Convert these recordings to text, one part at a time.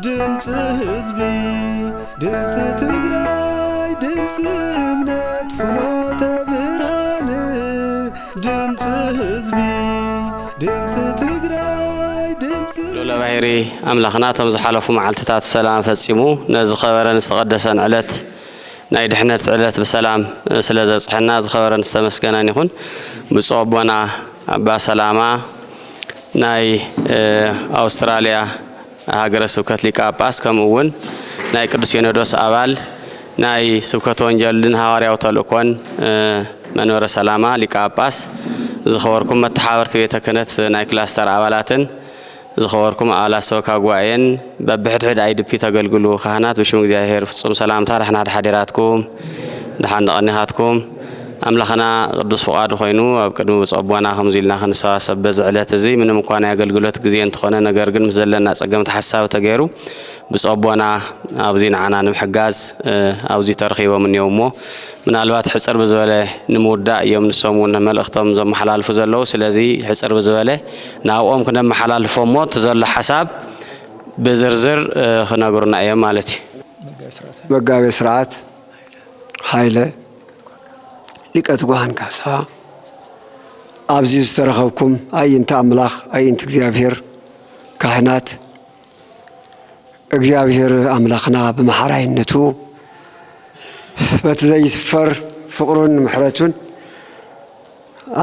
ድምፅ ህዝቢ ድምፅ ትግራይ ድምፅ እምነት ፍኖተ ብርሃን ድምፅ ህዝቢ ድምፅ ትግራይ ድምፅ ለባህሪ አምላኽና ተም ዝሓለፉ መዓልትታት ሰላም ፈጺሙ ነዚ ኸበረን ዝተቀደሰን ዕለት ናይ ድሕነት ዕለት በሰላም ስለ ዘብጽሕና ዝኸበረን ዝተመስገናን ይኹን ብፁዕ አቦና አባ ሰላማ ናይ አውስትራሊያ ሀገረ ስብከት ሊቀ ጳጳስ ከምኡውን ናይ ቅዱስ ሲኖዶስ አባል ናይ ስብከት ወንጌልን ሐዋርያው ተልእኮን መንበረ ሰላማ ሊቀ ጳጳስ ዝኸበርኩም መተሓበርቲ ቤተ ክህነት ናይ ክላስተር አባላትን ዝኸበርኩም አባላት ሰበካ ጉባኤን በብሕድሕድ አይዲፒ ተገልግሉ ካህናት ብሽም እግዚአብሔር ፍጹም ሰላምታ ድሕና ድሓዲራትኩም ድሓን ቀኒኻትኩም አምላኽና ቅዱስ ፍቃዱ ኮይኑ ኣብ ቅድሚ ብፁዕ አቦና ከምዚ ኢልና ክንሰባሰብ በዚ ዕለት እዚ ምንም እንኳ ናይ አገልግሎት ግዜ እንትኾነ ነገር ግን ምስ ዘለና ፀገምቲ ሓሳብ ተገይሩ ብፁዕ አቦና ኣብዚ ንዓና ንምሕጋዝ ኣብዚ ተረኺቦም እኒአው እሞ ምናልባት ሕፅር ብዝበለ ንምውዳእ እዮም ንሶም እውን መልእኽቶም ዘመሓላልፉ ዘለዉ ስለዚ ሕፅር ብዝበለ ናብኦም ክነመሓላልፎ እሞ እቲ ዘሎ ሓሳብ ብዝርዝር ክነግሩና እዮም ማለት እዩ። መጋቤ ስርዓት ሃይለ ሊቀት ጓሃን ካሳ ኣብዚ ዝተረኸብኩም አይንተ አምላኽ አይንተ እግዚአብሔር ካህናት እግዚአብሔር አምላኽና በመሐራይነቱ በተዘይስፈር ፍቅሩን ምሕረቱን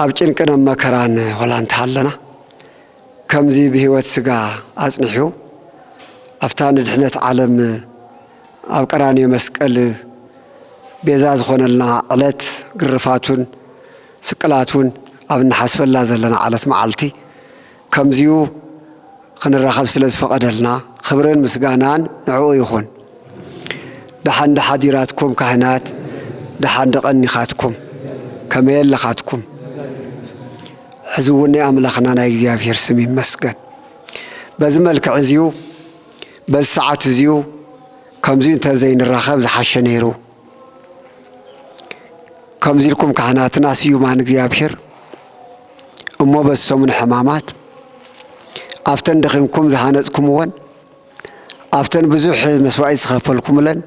ኣብ ጭንቅን መከራን ወላንታ ኣለና ከምዚ ብህይወት ስጋ አጽንሑ አፍታን ድሕነት ዓለም ኣብ ቀራንዮ መስቀል ቤዛ ዝኾነልና ዕለት ግርፋቱን ስቅላቱን ኣብ ንሓስፈላ ዘለና ዓለት መዓልቲ ከምዚኡ ክንረኸብ ስለ ዝፈቐደልና ክብርን ምስጋናን ንዕኡ ይኹን። ድሓን ሓዲራትኩም ካህናት ድሓን ቀኒኻትኩም ከመይ ኣለኻትኩም ሕዚ እውን ናይ ኣምላኽና ናይ እግዚአብሔር ስም ይመስገን። በዚ መልክዕ እዚኡ በዚ ሰዓት እዚኡ ከምዚኡ እንተዘይንራኸብ ዝሓሸ ነይሩ። ከምዚልኩም ካህናትና ስዩማን እግዚአብሔር እሞ በሰሙን ሕማማት አፍተን ደኺምኩም ዝሃነጽኩምዎን አፍተን ብዙሕ መስዋዕት ዝኸፈልኩምለን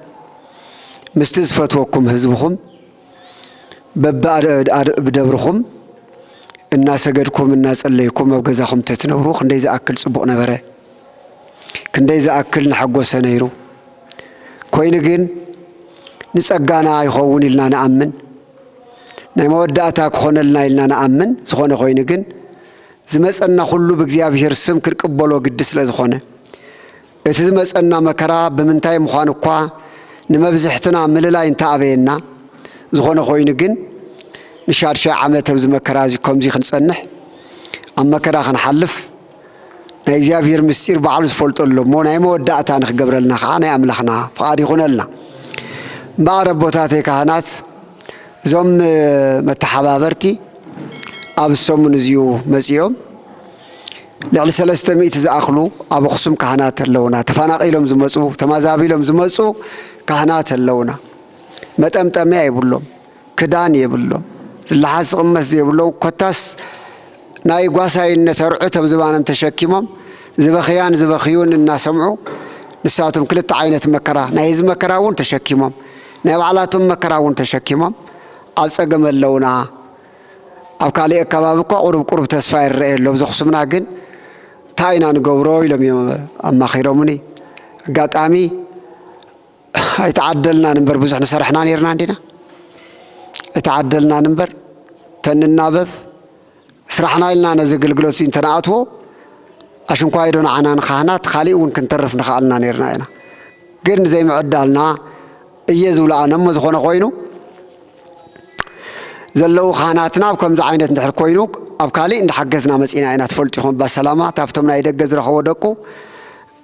ምስቲ ዝፈትወኩም ህዝብኹም በብደብርኹም እናሰገድኩም እናጸለይኩም ኣብ ገዛኹም ተትነብሩ ክንደይ ዝኣክል ጽቡቕ ነበረ ክንደይ ዝኣክል ንሐጎሰ ነይሩ። ኮይኑ ግን ንጸጋና ይኸውን ኢልና ንኣምን ናይ መወዳእታ ክኾነልና ኢልና ንኣምን ዝኾነ ኮይኑ ግን ዝመጸና ኩሉ ብእግዚአብሔር ስም ክንቅበሎ ግዲ ስለ ዝኾነ እቲ ዝመጸና መከራ ብምንታይ ምዃኑ እኳ ንመብዝሕትና ምልላይ እንተኣበየና ዝኾነ ኮይኑ ግን ንሻድሻይ ዓመት ኣብዚ መከራ እዚ ከምዚ ክንጸንሕ ኣብ መከራ ክንሓልፍ ናይ እግዚአብሔር ምስጢር በዓሉ ዝፈልጠሎ እሞ ናይ መወዳእታ ንክገብረልና ከዓ ናይ ኣምላኽና ፍቓድ ይኹነልና። እምበኣር ኣቦታተይ ካህናት ዞም መተሓባበርቲ ኣብ ሰሙን እዚኡ መጺኦም ልዕሊ 300 ዝኣኽሉ ኣብ ኣኽሱም ካህናት ኣለውና። ተፈናቒሎም ዝመፁ ተመዛቢሎም ዝመፁ ካህናት ኣለውና። መጠምጠሚያ የብሎም ክዳን የብሎም ዝለሓስ ዝቕመስ የብሎም ኮታስ ናይ ጓሳይነት ኣርዑት ኣብ ዝባኖም ተሸኪሞም ዝበኽያን ዝበኽዩን እናሰምዑ ንሳቶም ክልተ ዓይነት መከራ ናይ ህዝቢ መከራ እውን ተሸኪሞም ናይ ባዕላቶም መከራ እውን ተሸኪሞም ኣብ ፀገም ኣለውና። ኣብ ካሊእ ኣከባቢ እኳ ቁሩብ ተስፋ ይረአየሎ ኣብዚ ኣኽሱምና ግን እንታይ ኢና ንገብሮ ኢሎም እዮም ኣማኺሮሙኒ። ኣጋጣሚ ኣይተዓደልናን እምበር ብዙሕ ንሰርሕና ነርና እንዲና ኣይተዓደልናን እምበር ተንናበብ ስራሕና ኢልና ነዚ ግልግሎት እንተነኣትዎ ኣሽንኳይዶ ንዓና ንካህናት ካሊእ እውን ክንተርፍ ንኽኣልና ነርና ኢና። ግን ዘይምዕዳልና እየ ዝብልኣነ እሞ ዝኾነ ኮይኑ ዘለው ካህናትና ኣብ ከምዚ ዓይነት እንድሕር ኮይኑ ኣብ ካሊእ እንዳሓገዝና መጺና ኢና ትፈልጡ ኢኹም ባሰላማ ካብቶም ናይ ደገ ዝረኸቦ ደቁ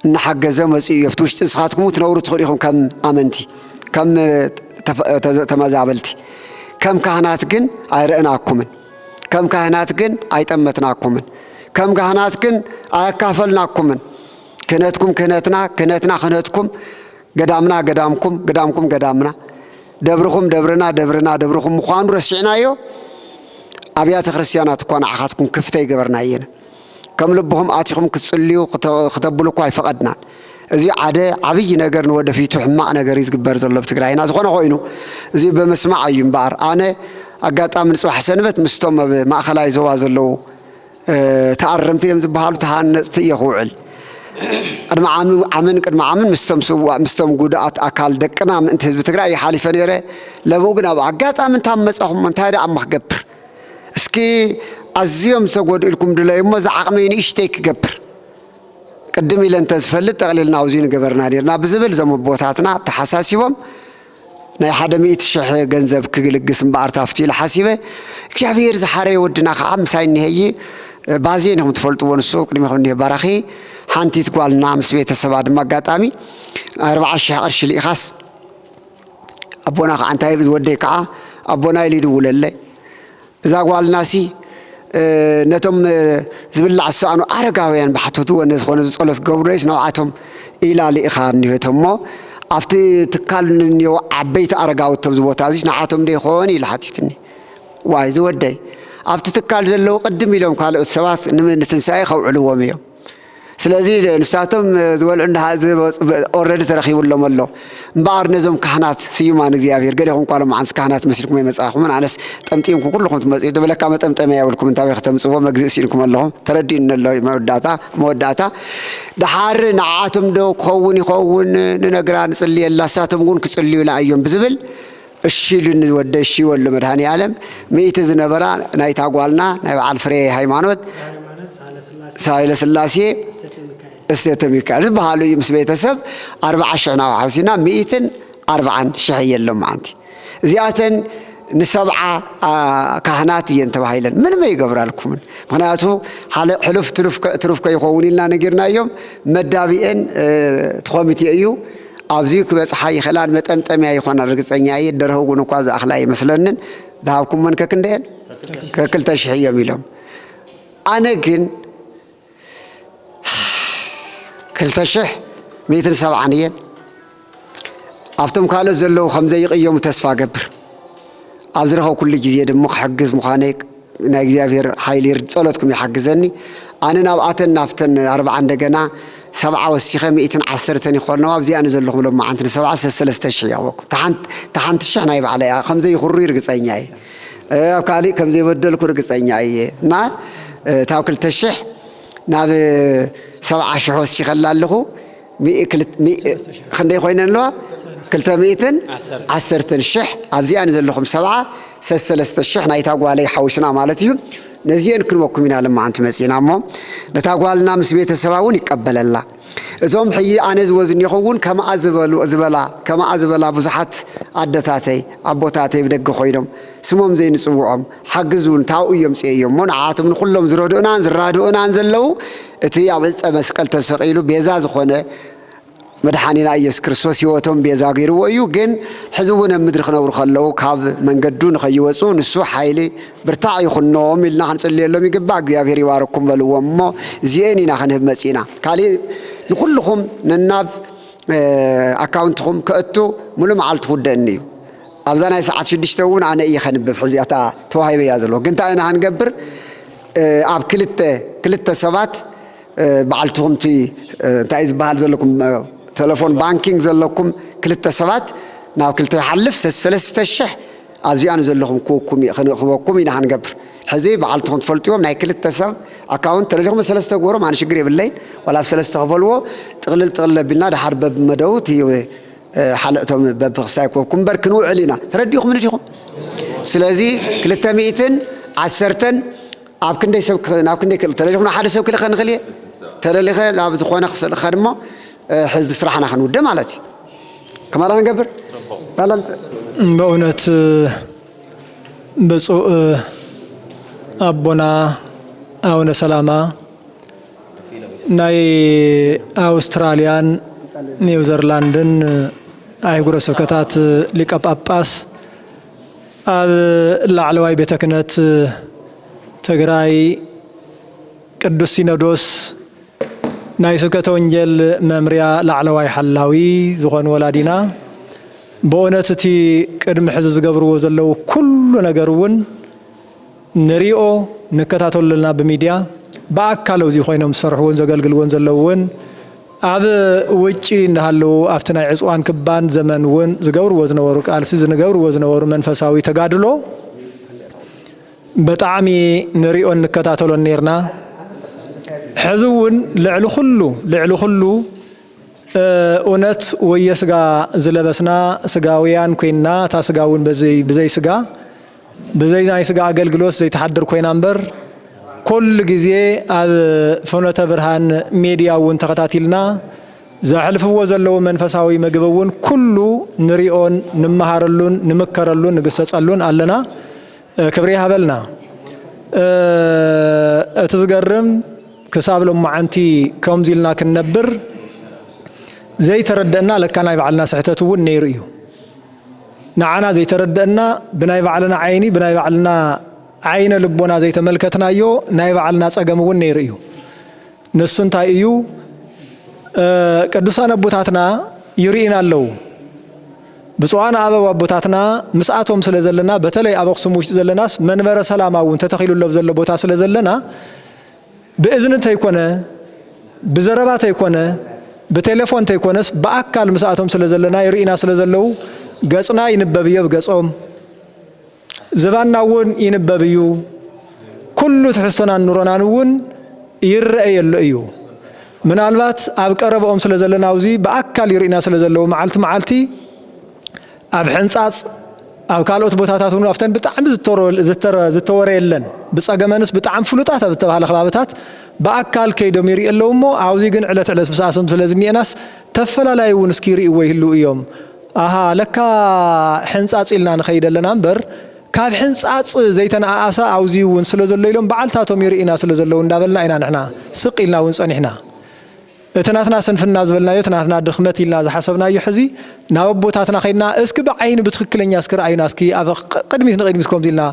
እናሓገዘ መጺኡ የፍቲ ውሽጢ ንስኻትኩም ትነብሩ ትኽእሉ ኢኹም ከም ኣመንቲ ከም ተመዛበልቲ። ከም ካህናት ግን ኣይረአናኩምን ከም ካህናት ግን ኣይጠመትናኩምን ከም ካህናት ግን ኣያካፈልናኩምን። ክህነትኩም ክህነትና ክህነትና ክህነትኩም ገዳምና ገዳምኩም ገዳምኩም ገዳምና ደብርኩም ደብርና ደብርና ደብርኩም ምዃኑ ረሲዕናዮ أبيات ክርስቲያናት كون عخاتكم كفتي جبرنا ينا كم لبهم آتيكم كتصليوا كتبلوا كواي فقدنا زي عادة عبي نجار نود فيه تحمق نجار يزق برز الله بتقرأي ناس خنا خوينو زي بمسمع أيام بار أنا أجت أمن صباح سنبت مستوم ما خلاص زواج اللو تعرمت لي بحال تهان تيجوعل أنا مع عمن مستم جودات أكل دكنا من أنت بتقرأي حالي فنيرة لبوجنا بعجت أمن تامس أخو من تهري عم خجبر اسكي الزيم سقود لكم دلائم ما زعقمين إشتيك جبر قدمي لن تزفلت تغللنا وزين جبرنا ديرنا بزبل زم بوتاتنا تحساسيهم ناي حدا ميت شح جنزب كجل الجسم بعرتافتي الحاسبة كيفير زحري ودنا خام ساين هي بعضينهم تفلتوا ونسوق لما خلني براخي حنتي تقول نعم سبيت السباد ما قطامي 4 شهر لي خاص أبونا أنت هاي بتوديك أبونا اللي يدول لي إذا قال ناسي نتم زبل عسانو أرجعوين بحثتو الناس خونز صلت قبريش نوعاتهم إلى لإخان نيتهمو أفتي تكلني وعبيت أرجعوا تبزبوت عزيز نعاتهم دي خوني لحديثني وايز ودي أفتي تكال زلوا قدمي لهم قالوا السوات نتنساي خو علوهم يوم سلازي نساتهم دول عندها أوريدي ترخيب لهم الله بعر نزوم كهنات سيمان زيافير قالهم قالوا مع كهنات مسلكم يمساخهم من عنس تمتيمكم كلكم تمسيد بلا كام تمتمي والكم انتبه ختمصوا مجزئكم الله تردين الله موداتا دحار نعاتهم دو خون ننقران نصلي الله ساتهم قون كصليوا لايوم بزبل الشي اللي نودي الشي ولا مدهاني عالم ميت زنبرا نايت عقالنا ناي الفري هيمانوت سايل سلاسي استميكال بحالو يمس بيتسب 4 شهنا وحسينا 140 شهي اللهم عندي زياتن نسبعة كهنات ينتبهيلن من ما يقبر لكم معناته حلف ترفك يخوني لنا نجرنا يوم مدابين تخومتي أيو أبزيك بس حي خلال متأمتم يا إخوان الرجسني أي درهو ونقاز أخلاقي مثلاً ذهبكم من ككندين ككل تشحية ميلهم أنا جن كل تشح 170 أفتم قالوا زلوا 5 يوم تسفى قبر أبزرها كل جزية مخ حجز مخانيك ناجزافير حيلير صلتكم يحجزني أنا نوعاتن نافتن 4 دقنا 7 والسيخة 110 يخورنا وابزي أنا زلهم لما عندنا 7 3 شيء وقت تحنت الشحنة يبقى عليها 5 يخروا يرقصيني أي أبكالي كم زي بدل كرقصيني أي نا تاكل تشح ناب 7 شهور شغال له خندي خوينا له كلتا 110 الشح أبزي أنا زلهم 7 3 الشح نايتاقوا عليه حوشنا مالتيهم نزين كنوكم من على ما أنت مسينا مو نتاقوا لنا مسبيت السبعون يقبل الله زوم حي أنا زوزني يخون كما أزبلا بزحت عدتاتي أبوتاتي بدق خوينهم سموم زين سوعهم حجزون تاو يوم سيوم من عاتم كلهم زرادونا نزلوا تي عبس مسكال تسقيلو بيزاز خونه مدحانينا إيس كريستوس يوتهم بيزاغير ويو جن حزونا مدرخنا ورخلو كاب من قدون خيوسون السو حيلي برتاعي خنوم اللي نحنصلي لهم يقبع ديافيري واركم بلو ما زيني نحن همسينا كالي نقولهم نناب أكاونتهم كأتو ملهم على تودني أبزانا ساعات شدشتون أنا إيه خنب بحزياتا توهاي بيازلو قنت أنا هنقبر أب كلتا سبات بعلتهم تي تعيد بعل زلكم تلفون بانكينج زلكم كلتا سبات ناو كلتا حلف سلسة الشح أبزي أنا زلهم كوكم ينا هنقبر حزي بعلتهم تفلتيهم ناي كلتا سب أكاونت تلجهم سلسة قورة ما نشجري بالليل ولا سلسة غفلوا تغلل بالنا ده حرب بمدوت هي حلقتهم ببغستايك وكم بركنوا علينا ترديهم من جيهم سلازي كلتا 110 أبكن ده سوك نابكن ده كل تلاقي حد سوك كل خن خليه تلاقي خل لابد خونا خدمة حز صراحة نحن ودم علتي كمان أنا قبر بلان بونت بسوء أبونا أونا سلامة ناي أستراليان نيوزيلندن أيقولوا سكتات لك أباس العلواي بتكنت تجراي قدوس سينودوس نايسكت ونجل ممريا لعلواي حلاوي زغن ولادينا بونتتي قدم حزز قبرو زلو كل نجرون ንሪኦ ንከታተሉልና በሚዲያ በአካለው እዚ ኮይኖም ዝሰርሕዎን ዘገልግልዎን ዘለውን ኣብ ውጪ እንዳሃለው ኣብቲ ናይ ዕፅዋን ክባን ዘመን እውን ዝገብርዎ ዝነበሩ ቃልሲ ዝገብርዎ ዝነበሩ መንፈሳዊ ተጋድሎ ብጣዕሚ ንሪኦ ንከታተሎን ነርና ሕዚ እውን ልዕሊ ኩሉ እውነት ወየ ስጋ ዝለበስና ስጋውያን ኮይና እታ ስጋ እውን ብዘይ ናይ ስጋ አገልግሎት ዘይተሓድር ኮይና እምበር ኩሉ ግዜ ኣብ ፍኖተ ብርሃን ሚድያ እውን ተኸታቲልና ዘሕልፍዎ ዘለዎ መንፈሳዊ መግቢ እውን ኩሉ ንሪኦን ንመሃረሉን ንምከረሉን ንግሰጸሉን ኣለና ክብሪ ሃበልና እቲ ዝገርም ክሳብ ሎማዓንቲ ከምዚ ኢልና ክንነብር ዘይተረደአና ለካ ናይ ባዕልና ስሕተት እውን ነይሩ እዩ ንዓና ዘይተረደአና ብናይ ባዕልና ዓይኒ ብናይ ባዕልና ዓይነ ልቦና ዘይተመልከትናዮ ናይ ባዕልና ፀገም እውን ነይሩ እዩ ንሱ እንታይ እዩ ቅዱሳን አቦታትና ይርኢና ኣለው ብፁዓን ኣበው አቦታትና ምስኣቶም ስለ ዘለና በተለይ ኣብ ኣክሱም ውሽጢ ዘለናስ መንበረ ሰላማ እውን ተተኺሉሎ ዘሎ ቦታ ስለ ዘለና ብእዝኒ እንተይኮነ ብዘረባ እንተይኮነ ብቴሌፎን እንተይኮነስ በአካል ምስኣቶም ስለ ዘለና ይርኢና ስለ ዘለው ገጽና ይንበብ እዩ ገጾም ዘባና እውን ይንበብ እዩ ኩሉ ትሕዝቶና ኑሮናን እውን ይረአየሉ እዩ ምናልባት ኣብ ቀረበኦም ስለ ዘለና ውዚ በአካል ይርኢና ስለ ዘለው መዓልቲ ኣብ ሕንጻጽ ኣብ ካልኦት ቦታታት እውን ኣፍተን ብጣዕሚ ዝተወረ የለን ብጸገመንስ ብጣዕሚ ፍሉጣት ኣብ ዝተባሃለ ከባቢታት በአካል ከይዶም ይርኢ ኣለው እሞ ኣብዚ ግን ዕለት ምስኣሶም ስለ ዝኒአናስ ተፈላላይ እውን እስኪ ይርእይዎ ይህሉ እዮም ኣሃ ለካ ሕንጻጽ ኢልና ንኸይድ ኣለና እምበር ካብ ሕንጻጽ ዘይተነኣኣሳ ኣብዚ እውን ስለ ዘሎ ኢሎም በዓልታቶም ይርኢና ስለ ዘለው እንዳበልና ኢና ንሕና ስቕ ኢልና እውን ጸኒሕና እቲ ናትና ስንፍና ዝበልናዮ እቲ ናትና ድኽመት ኢልና ዝሓሰብናዮ ሕዚ ናብ ኣቦታትና ኸይድና እስኪ ብዓይኒ ብትክክለኛ እስኪ ረኣዩና እስኪ ኣብ ቅድሚት ንቅድሚት ከምዚ ኢልና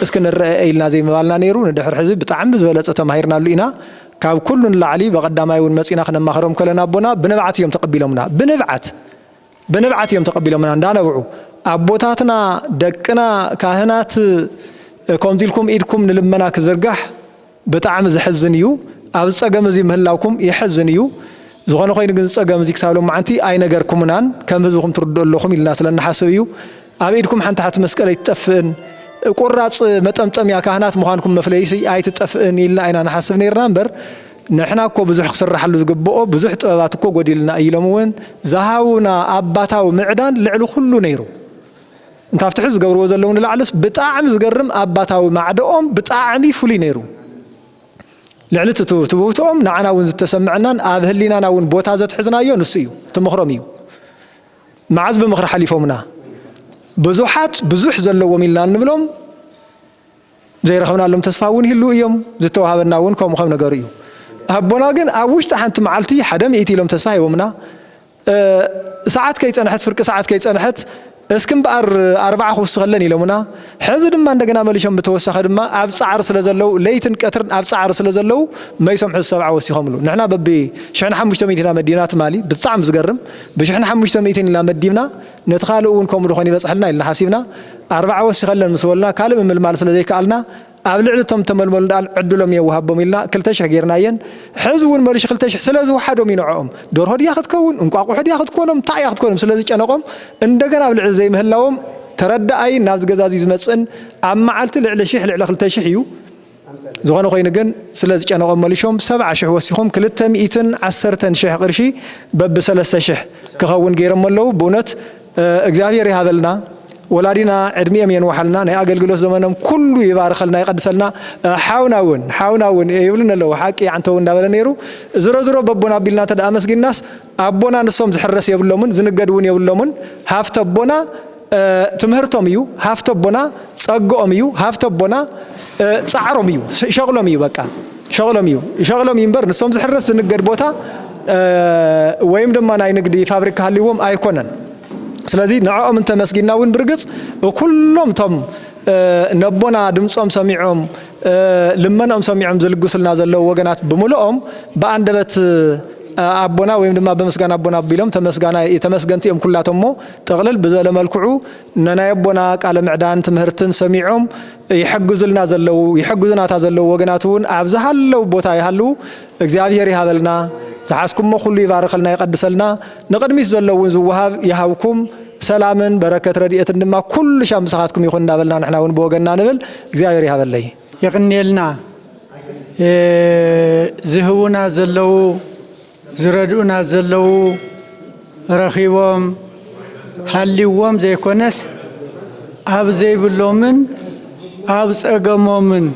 እስኪ ንረአ ኢልና ዘይምባልና ነይሩ ንድሕሪ ሕዚ ብጣዕሚ ዝበለፀ ተማሂርናሉ ኢና ካብ ኩሉ ንላዕሊ በቀዳማይ እውን መፂና ክነማኽሮም ከለና ኣቦና ብንብዓት እዮም ተቐቢሎምና ብንብዓት እዮም ተቐቢሎምና እንዳነብዑ ኣቦታትና ደቅና ካህናት ከምዚ ኢልኩም ኢድኩም ንልመና ክዝርጋሕ ብጣዕሚ ዝሕዝን እዩ ኣብ ፀገም እዚ ምህላውኩም ይሕዝን እዩ ዝኾነ ኮይኑ ግን ፀገም እዚ ክሳብ ሎማዓንቲ ኣይነገርኩምናን ከም ህዝብኩም ትርድኡ ኣለኹም ኢልና ስለናሓስብ እዩ ኣብ ኢድኩም ሓንቲ ሓቲ መስቀል ኣይትጠፍእን ቁራፅ መጠምጠምያ ካህናት ምዃንኩም መፍለይሲ ኣይትጠፍእን ኢልና ኢና ንሓስብ ነርና እምበር ንሕና እኮ ብዙሕ ክስራሓሉ ዝግብኦ ብዙሕ ጥበባት እኮ ጎዲልና ኢሎም እውን ዝሃቡና ኣባታዊ ምዕዳን ልዕሊ ኩሉ ነይሩ እንታፍቲ ሕዚ ዝገብርዎ ዘለዉ ንላዕልስ ብጣዕሚ ዝገርም ኣባታዊ ማዕደኦም ብጣዕሚ ፍሉይ ነይሩ ልዕሊ ትውህቶኦም ንዓና እውን ዝተሰምዐናን ኣብ ህሊናና እውን ቦታ ዘትሕዝናዮ ንሱ እዩ ትምኽሮም እዩ መዓዝ ብምኽሪ ሓሊፎምና ብዙሓት ብዙሕ ዘለዎም ኢልና ንብሎም ዘይረኸብናሎም ተስፋ እውን ይህሉ እዮም ዝተዋሃበና እውን ከምኡ ነገሩ እዩ ኣቦና ግን ኣብ ውሽጢ ሓንቲ መዓልቲ 100 ኢሎም ተስፋ ሂቦምና ሰዓት ከይፀንሐት ፍርቂ ሰዓት ከይፀንሐት እስክም በአር 40 ክውስኸለን ኢሎምና ሕዚ ድማ እንደገና መልሾም ብተወሰኸ ድማ ኣብ ጻዕር ስለ ዘለው ለይትን ቀትርን ኣብ ጻዕር ስለ ዘለው መይሶም ሕዚ 70 ወሲኾምሉ ንሕና በቢ 1500 ኢና መዲና ትማሊ ብጣዕሚ ዝገርም ብ1500 ኢና መዲብና ነቲ ካልእ እውን ከምኡ ድኾን ይበፅሐልና ኢልና ሓሲብና 40 ወሲኸለን ምስ በልና ካልእ ምምልማል ስለ ዘይከኣልና ኣብ ልዕልቶም ተመልመሉ ዳል ዕድሎም የውሃቦም ኢልና 2000 ጌርናየን ሕዚ እውን መልሽ 2000 ስለ ዝውሓዶም ይንዕኦም ደርሆ ድያ ክትከውን እንቋቁሖ ድያ ክትኮኖም እንታይ እያ ክትኮኖም ስለ ዝጨነቆም እንደገና ኣብ ልዕሊ ዘይምህላዎም ተረዳኣይ ናብ ዝገዛዚ ዝመፅን ኣብ መዓልቲ ልዕሊ 1000 ልዕሊ 2000 እዩ ዝኾነ ኮይኑ ግን ስለ ዝጨነቆም መልሾም 70,000 ወሲኾም 210,000 ቅርሺ በብ 3,000 ክኸውን ገይሮም ኣለው ብእውነት እግዚአብሔር ይሃበልና ወላዲና ዕድሚኦም የንዋሓልና ናይ ኣገልግሎት ዘመኖም ኩሉ ይባርኸልና ይቀድሰልና ሓውናውን ይብሉን ኣለው ሓቂ አንተው እንዳበለ ነይሩ ዝሮ በቦና ቢልና ተዳ መስጊናስ ኣቦና ንሶም ዝሕረስ የብሎምን ዝንገድውን የብሎምን ሃፍተ ኣቦና ትምህርቶም እዩ ሃፍተ ኣቦና ፀጎኦም እዩ ሃፍተ ኣቦና ጻዕሮም እዩ ሸغሎም እዩ በቃ ሸغሎም እዩ እምበር ንሶም ዝሕረስ ዝንገድ ቦታ ወይም ድማ ናይ ንግዲ ፋብሪካ ሃልይዎም ኣይኮነን ስለዚህ ንዓኦም እንተመስጊና እውን ብርግጽ ኩሎም ቶም ነቦና ድምጾም ሰሚዖም ልመኖም ሰሚዖም ዝልግሱልና ዘለው ወገናት ብምልኦም በአንደበት አቦና ወይም ድማ በመስጋና አቦና ቢሎም ተመስጋና የተመስገንቲም ኩላቶሞ ተቅልል በዘለ መልክዑ ነናይ አቦና ቃለ ምዕዳን ትምህርትን ሰሚዖም ይحግዙልና ዘለው ይحግዙናታ ዘለው ወገናቱን አብዛሃለው ቦታ ይሃሉ እግዚአብሔር ይሃበልና زحاسكم مخلي يباركلنا يقدسلنا نقدميت زلون زوهاب يهاوكم سلامن بركة رديئة إنما كل شام ساعاتكم يخون نابلنا نحن ونبوغنا نبل እግዚአብሔር ይሃበለይ يقنيلنا زهونا زلو زردونا زلو رخيبهم حليوهم زي كونس أب زي بلومن أب سأقمومن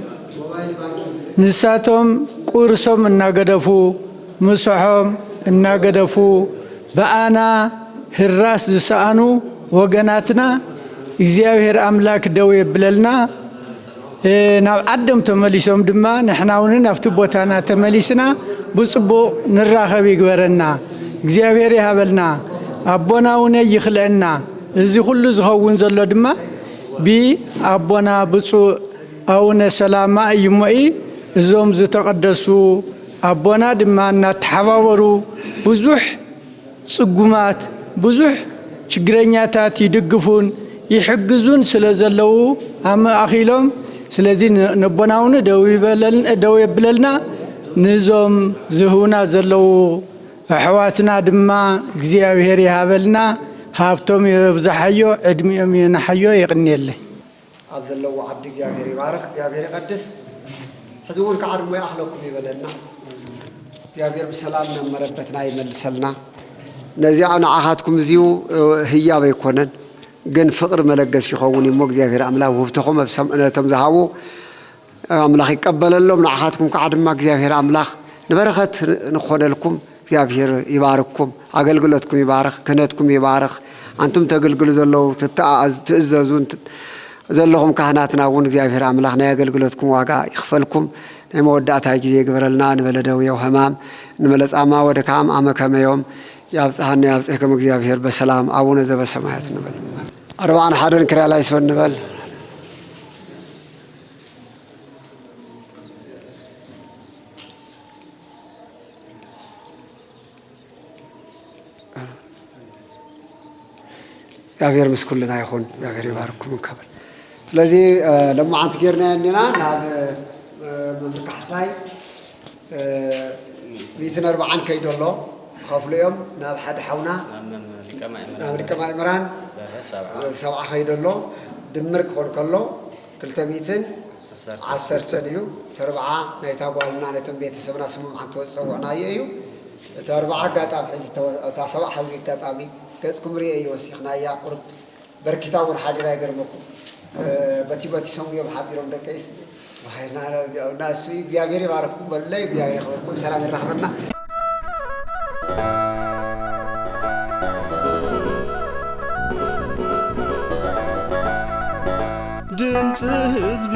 نساتهم قرصهم الناقدفو مسحهم الناقدفو بأنا هراس زسانو وقناتنا እግዚአብሔር አምላክ ደዌ ብለልና ናብ ዓደም ተመሊሶም ድማ ንሕናውን ኣብቲ ቦታና ተመሊስና ብጽቦ ንራኸብ ይግበረና እግዚአብሔር ይሃበልና አቦናውን ይኽለና እዚ ሁሉ ዝኸውን ዘሎ ድማ አቦና ብፁዕ አቡነ ሰላማ ይሞኢ እዞም ዝተቀደሱ አቦና ድማ እናተሓባበሩ ብዙሕ ጽጉማት ብዙሕ ችግረኛታት ይድግፉን يحجزون سلازلو أما أخيلهم سلازين نبناون دوي بللنا نظام زهونا زلو حواتنا دما እግዚአብሔር يهابلنا هابتم يبزحيو عدميهم ينحيو يغني الله أبزلو عبد እግዚአብሔር يبارك እግዚአብሔር يقدس حزون كعرم ويأخلكم يبللنا እግዚአብሔር بسلام مربتنا يملسلنا نزيعنا عهاتكم زيو هيا بيكونن ግን ፍቅር መለገስ ይኸውን ይሞ እግዚአብሔር አምላክ ወብተኹም በሰምዕነቶም ዝሃቡ አምላክ ይቀበለሎም ንዓኻትኩም ከዓድማ እግዚአብሔር አምላክ ንበረኸት ንኾነልኩም እግዚአብሔር ይባርክኩም አገልግሎትኩም ይባርክ ክህነትኩም ይባርክ አንቱም ተገልግሉ ዘለው ትእዘዙን ዘለኹም ካህናትና እውን እግዚአብሔር አምላክ ናይ አገልግሎትኩም ዋጋ ይኽፈልኩም ናይ መወዳእታ ጊዜ ይግበረልና ንበለደውየው ሕማም ንመለጻማ ወደካም አመከመዮም ያብጽሐና ያብጽሕከም እግዚአብሔር በሰላም አቡነ ዘበሰማያት ንበል أربعة حدن كرا لا يسون نبل يا فير مسكولنا يخون يا فير يبارككم من قبل سلازي لما عند غيرنا عندنا ناب مملكة حساي بيتنا أربعة كيد الله خاف اليوم ناب حد حونا ناب لكما إمران سبعة خيد الله دمرك خلق الله كل تبيتن عشر سنيو تربعة نيتابولنا نتم بيت سبنا سمم عن توسعنا ييو تربعة قطع حزي تسبع حزي قطعمي كسكم ريء يوسخنا يا قرب بركتاو الحاضر يقربكم بتي سوم يوم حاضرهم دكيس وهنا ناس يجابير باركم بالله يجابير خلقكم سلام الرحمة ድምጽ ህዝቢ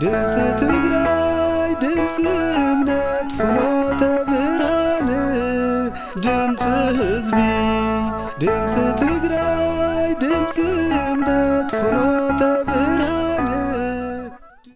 ድምጽ ትግራይ ድምጽ እምነት ፍኖተ ብርሃን ድምጽ ህዝቢ ድምጽ ትግራይ ድምጽ እምነት ፍኖተ